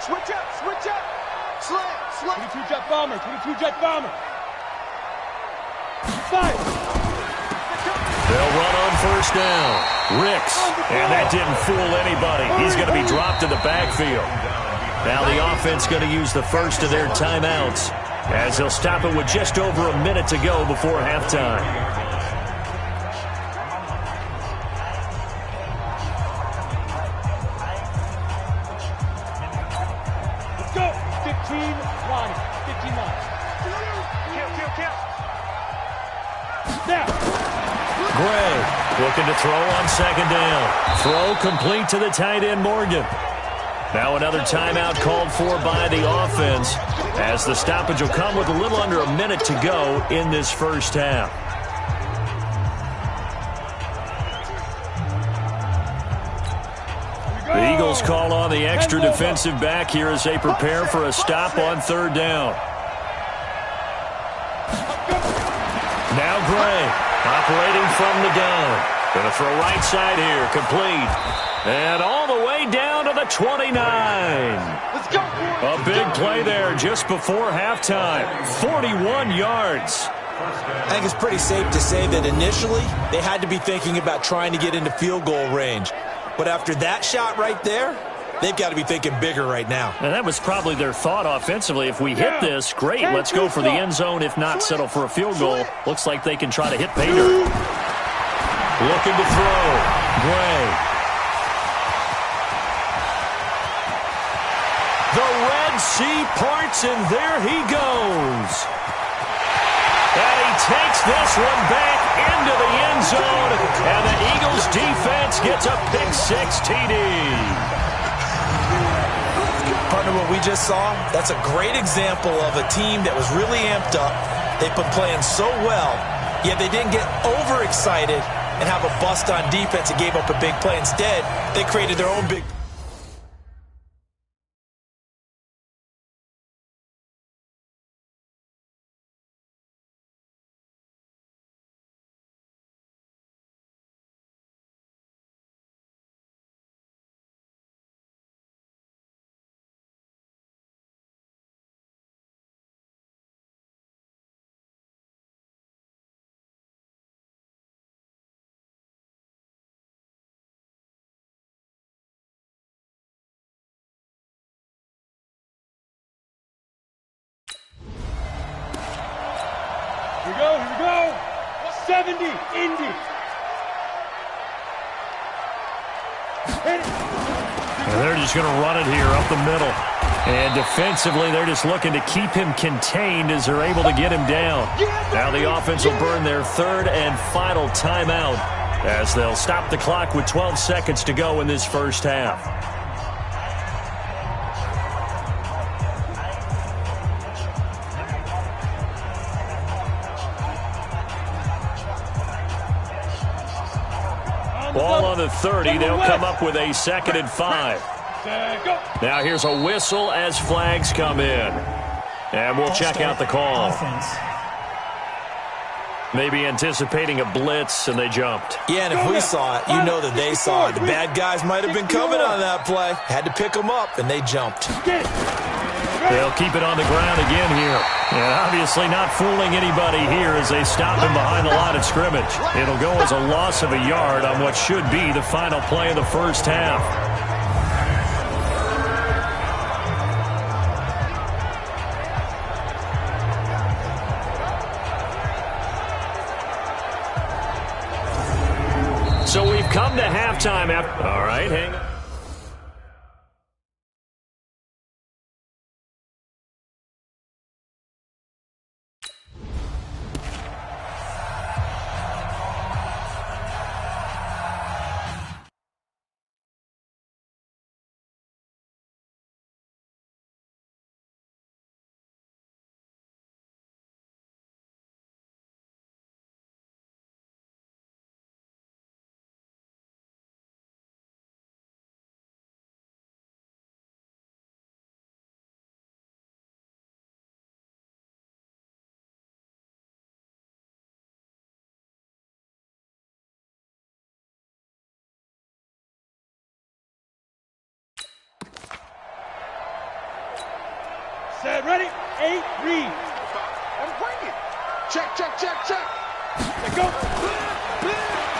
Switch up, switch up. Slam, slam. 22 jet bomber, 22 jet bomber. Fire. They'll run on first down. Ricks, and that didn't fool anybody. He's going to be dropped in the backfield. Now the offense going to use the first of their timeouts as they'll stop it with just over a minute to go before halftime. Let's go. 15 line. 15 line. Kill. Now. Gray looking to throw on second down. Throw complete to the tight end, Morgan. Now another timeout called for by the offense as the stoppage will come with a little under a minute to go in this first half. The Eagles call on the extra defensive back here as they prepare for a stop on third down. Now Gray operating from the gun. Going to throw right side here, complete. And all the way down to the 29. Let's go. A big play there just before halftime. 41 yards. I think it's pretty safe to say that initially they had to be thinking about trying to get into field goal range. But after that shot right there, they've got to be thinking bigger right now. And that was probably their thought offensively. If we hit this, great, let's go for the end zone. If not, settle for a field goal. Looks like they can try to hit Pater. Looking to throw. Gray. The Red Sea parts, and there he goes. And he takes this one back into the end zone, and the Eagles defense gets a pick-six TD. Partner, what we just saw, that's a great example of a team that was really amped up. They've been playing so well, yet they didn't get overexcited and have a bust on defense and gave up a big play. Instead, they created their own big... Here we go. 70, Indy. And they're just going to run it here up the middle. And defensively, they're just looking to keep him contained as they're able to get him down. Now the offense will burn their third and final timeout as they'll stop the clock with 12 seconds to go in this first half. Ball on the 30. They'll come up with a 2nd and 5. Now here's a whistle as flags come in. And we'll check out the call. Maybe anticipating a blitz, and they jumped. Yeah, and if we saw it, you know that they saw it. The bad guys might have been coming on that play. Had to pick them up, and they jumped. They'll keep it on the ground again here. And obviously not fooling anybody here as they stop him behind the line of scrimmage. It'll go as a loss of a yard on what should be the final play of the first half. So we've come to halftime after. All right, hang on. Set, ready, 8, read. And bring it. Check, check, check, check. Let go.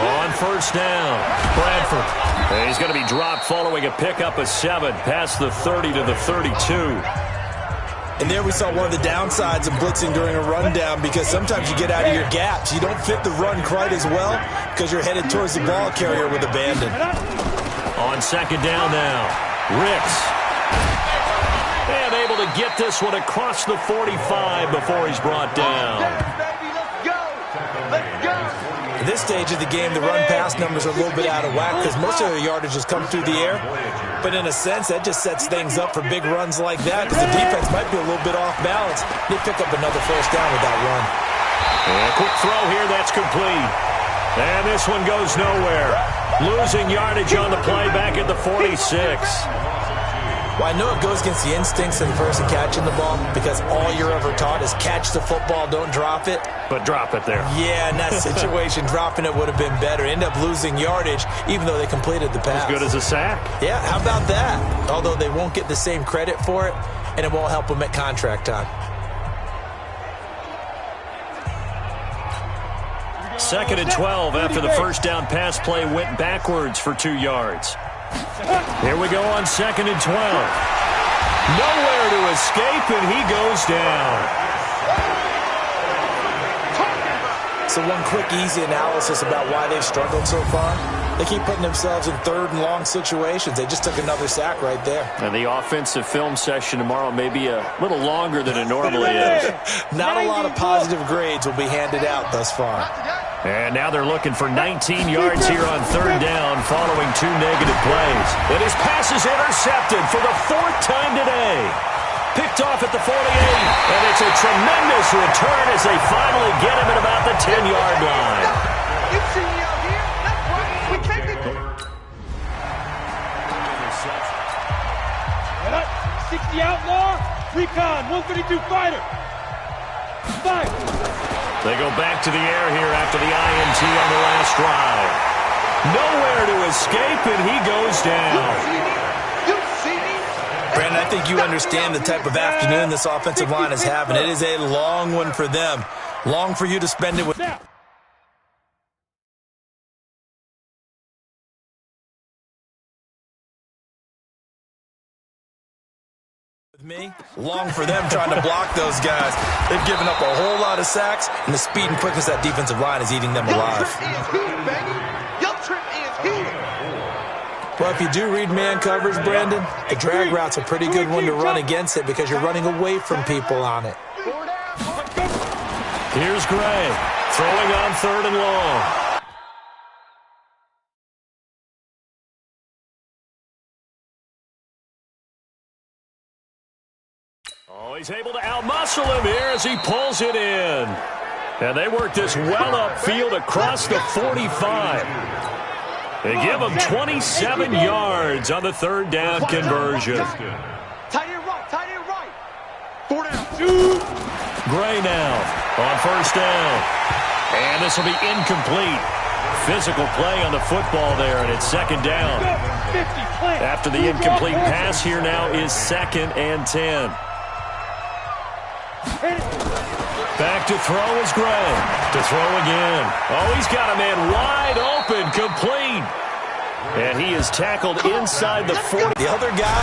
On first down, Bradford. And he's going to be dropped following a pickup of 7 past the 30 to the 32. And there we saw one of the downsides of blitzing during a rundown, because sometimes you get out of your gaps. You don't fit the run quite as well because you're headed towards the ball carrier with abandon. On second down now, Ricks. And able to get this one across the 45 before he's brought down. Baby, let's go. Let's go. At this stage of the game, the run-pass numbers are a little bit out of whack because most of their yardage has come through the air. But in a sense, that just sets things up for big runs like that because the defense might be a little bit off balance. They pick up another first down with that run. And a quick throw here, that's complete. And this one goes nowhere. Losing yardage on the play back at the 46. Well, I know it goes against the instincts of the person catching the ball because all you're ever taught is catch the football, don't drop it. But drop it there. Yeah, in that situation, dropping it would have been better. End up losing yardage even though they completed the pass. As good as a sack. Yeah, how about that? Although they won't get the same credit for it, and it won't help them at contract time. Second and 12 after the first down pass play went backwards for 2 yards. Here we go on second and 12. Nowhere to escape, and he goes down. So one quick, easy analysis about why they've struggled so far. They keep putting themselves in third and long situations. They just took another sack right there. And the offensive film session tomorrow may be a little longer than it normally is. Not a lot of positive grades will be handed out thus far. And now they're looking for 19 yards here on third down following 2 negative plays. And his pass is intercepted for the 4th time today. Picked off at the 48, and it's a tremendous return as they finally get him at about the 10-yard line. You see me out here? That's right. We can't get Head up, 60 outlaw, recon, 132 fighter. Fire. They go back to the air here after the INT on the last drive. Nowhere to escape, and he goes down. You see me? Brandon, I think you understand the type of afternoon this offensive line is having. It is a long one for them. Long for you to spend it with Now. me. Long for them trying to block those guys. They've given up a whole lot of sacks, and the speed and quickness of that defensive line is eating them alive. Your trip is here. Well, if you do read man coverage, Brandon, the drag route's a pretty good one to run against it because you're running away from people on it. Here's Gray, throwing on third and long. Oh, he's able to outmuscle him here as he pulls it in. And they work this well upfield across the 45. They give him 27 yards on the third down conversion. Tight end right, tight end right. 4 down. Gray now on first down. And this will be incomplete. Physical play on the football there, and it's second down. After the incomplete pass, here now is 2nd and 10. Back to throw is Gray. To throw again. Oh, he's got a man wide open, complete. And he is tackled inside the 40. The other guy